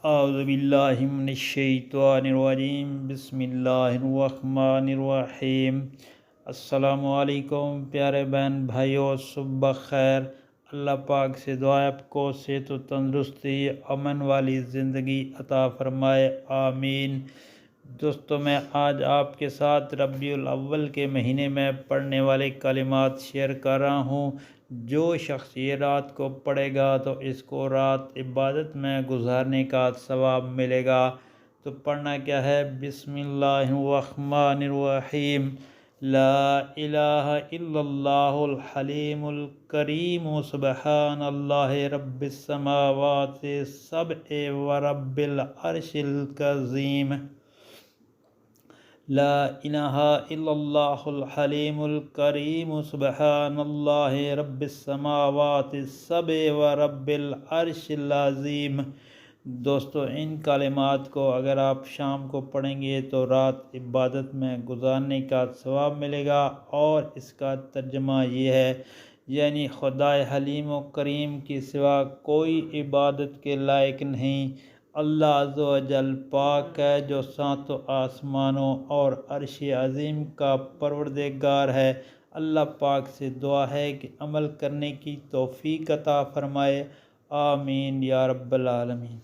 اعوذ باللہ من الشیطان الرجیم بسم اللہ الرحمن الرحیم۔ السلام علیکم پیارے بہن بھائیوں، صبح خیر۔ اللہ پاک سے دعا ہے آپ کو صحت و تندرستی، امن والی زندگی عطا فرمائے، آمین۔ دوستو، میں آج آپ کے ساتھ ربیع الاول کے مہینے میں پڑھنے والے کلمات شیئر کر رہا ہوں۔ جو شخص یہ رات کو پڑھے گا تو اس کو رات عبادت میں گزارنے کا ثواب ملے گا۔ تو پڑھنا کیا ہے؟ بسم اللہ الرحمن الرحیم۔ لا الہ الا اللہ الحلیم الکریم سبحان اللہ رب السماوات السبع ورب العرش العظیم۔ لا الہ الا اللہ الحلیم الکریم سبحان اللہ رب السماوات السبع ورب العرش العظیم۔ دوستو، ان کلمات کو اگر آپ شام کو پڑھیں گے تو رات عبادت میں گزارنے کا ثواب ملے گا، اور اس کا ترجمہ یہ ہے، یعنی خدائے حلیم و کریم کی سوا کوئی عبادت کے لائق نہیں۔ اللہ عز و جل پاک ہے، جو ساتوں آسمانوں اور عرش عظیم کا پروردگار ہے۔ اللہ پاک سے دعا ہے کہ عمل کرنے کی توفیق عطا فرمائے، آمین یا رب العالمین۔